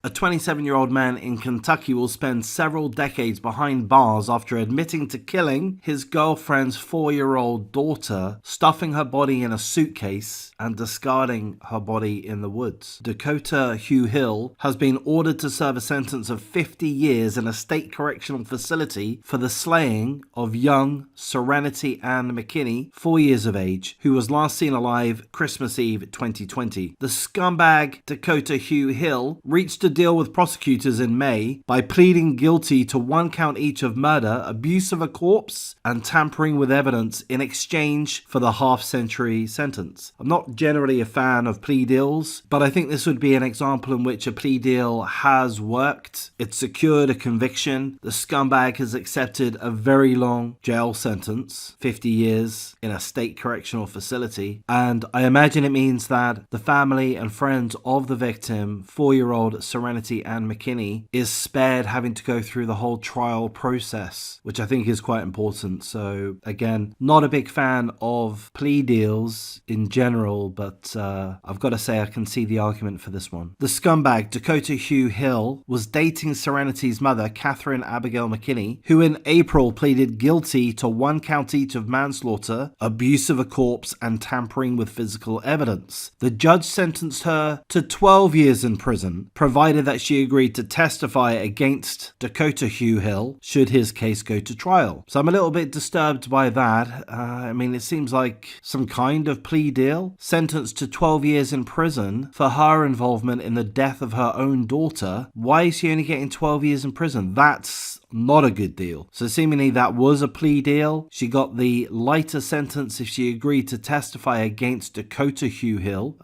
A 27-year-old man in Kentucky will spend several decades behind bars after admitting to killing his girlfriend's 4-year-old daughter, stuffing her body in a suitcase, and discarding her body in the woods. Dakota Hugh Hill has been ordered to serve a sentence of 50 years in a state correctional facility for the slaying of young Serenity Ann McKinney, 4 years of age, who was last seen alive Christmas Eve 2020. The scumbag Dakota Hugh Hill reached a deal with prosecutors in May by pleading guilty to 1 count each of murder, abuse of a corpse, and tampering with evidence in exchange for the half-century sentence. I'm not generally a fan of plea deals, but I think this would be an example in which a plea deal has worked. It secured a conviction. The scumbag has accepted a very long jail sentence, 50 years in a state correctional facility, and I imagine it means that the family and friends of the victim, 4-year-old Serenity Ann McKinney, is spared having to go through the whole trial process, which I think is quite important. So again, not a big fan of plea deals in general, but I've got to say I can see the argument for this one. The scumbag Dakota Hugh Hill was dating Serenity's mother, Catherine Abigail McKinney, who in April pleaded guilty to 1 count each of manslaughter, abuse of a corpse, and tampering with physical evidence. The judge sentenced her to 12 years in prison, provided that she agreed to testify against Dakota Hugh Hill should his case go to trial. So I'm a little bit disturbed by that. I mean, it seems like some kind of plea deal. Sentenced to 12 years in prison for her involvement in the death of her own daughter. Why is she only getting 12 years in prison? That's not a good deal. So seemingly that was a plea deal. She got the lighter sentence if she agreed to testify against Dakota Hugh Hill.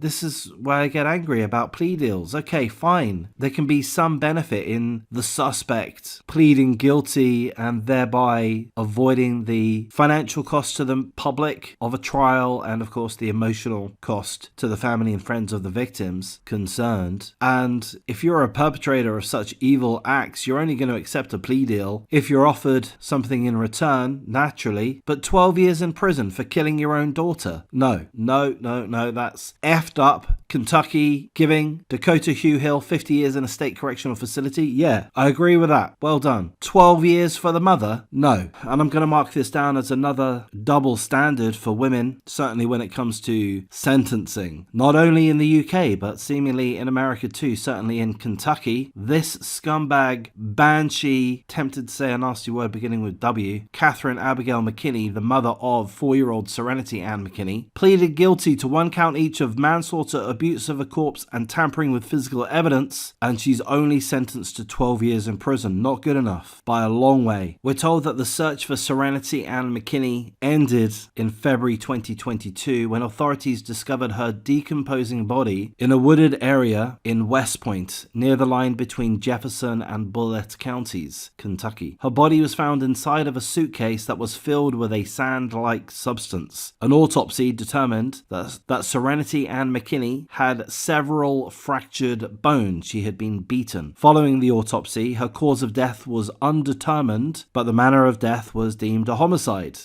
This is where I get angry about plea deals. Okay, fine. There can be some benefit in the suspect pleading guilty and thereby avoiding the financial cost to the public of a trial and of course the emotional cost to the family and friends of the victims concerned. And if you're a perpetrator of such evil acts, you're only going to accept a plea deal if you're offered something in return, naturally, but 12 years in prison for killing your own daughter. No, that's effed up. Kentucky giving Dakota Hugh Hill 50 years in a state correctional facility? Yeah, I agree with that. Well done. 12 years for the mother? No. And I'm going to mark this down as another double standard for women, certainly when it comes to sentencing. Not only in the UK, but seemingly in America too, certainly in Kentucky. This scumbag, banshee, tempted to say a nasty word beginning with W, Catherine Abigail McKinney, the mother of 4-year-old Serenity Ann McKinney, pleaded guilty to 1 count each of manslaughter, abuse of a corpse, and tampering with physical evidence, and she's only sentenced to 12 years in prison. Not good enough by a long way. We're told that the search for Serenity Ann McKinney ended in February 2022 when authorities discovered her decomposing body in a wooded area in West Point, near the line between Jefferson and Bullitt counties, Kentucky. Her body was found inside of a suitcase that was filled with a sand-like substance. An autopsy determined that Serenity Ann McKinney had several fractured bones. She had been beaten. Following the autopsy, her cause of death was undetermined, but the manner of death was deemed a homicide.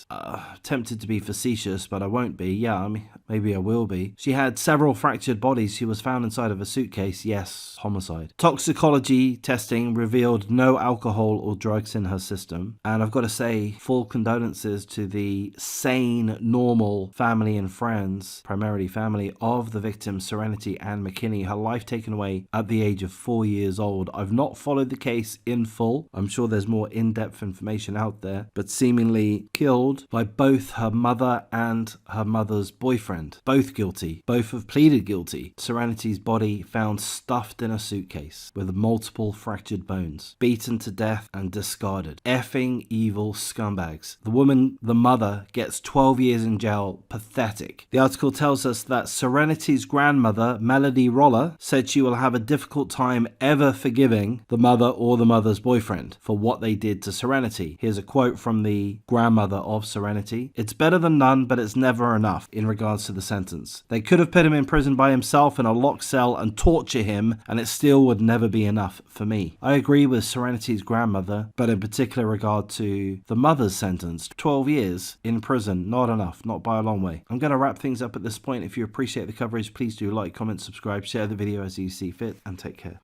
Tempted to be facetious, but I won't be. Yeah, I mean, maybe I will be. She had several fractured bodies. She was found inside of a suitcase. Yes, homicide. Toxicology testing revealed no alcohol or drugs in her system. And I've got to say, full condolences to the sane, normal family and friends, primarily family, of the victim, Serenity Ann McKinney. Her life taken away at the age of 4 years old. I've not followed the case in full. I'm sure there's more in-depth information out there, but seemingly killed by both her mother and her mother's boyfriend. Both guilty. Both have pleaded guilty. Serenity's body found stuffed in a suitcase with multiple fractured bones, beaten to death and discarded. Effing evil scumbags. The woman, the mother, gets 12 years in jail. Pathetic. The article tells us that Serenity's grandmother, Melody Roller, said she will have a difficult time ever forgiving the mother or the mother's boyfriend for what they did to Serenity. Here's a quote from the grandmother of Serenity. "It's better than none, but it's never enough," in regards to the sentence. "They could have put him in prison by himself in a locked cell and torture him, and it still would never be enough for me." I agree with Serenity's grandmother, but in particular regard to the mother's sentence. 12 years in prison, not enough, not by a long way. I'm going to wrap things up at this point. If you appreciate the coverage, please do like, comment, subscribe, share the video as you see fit, and take care.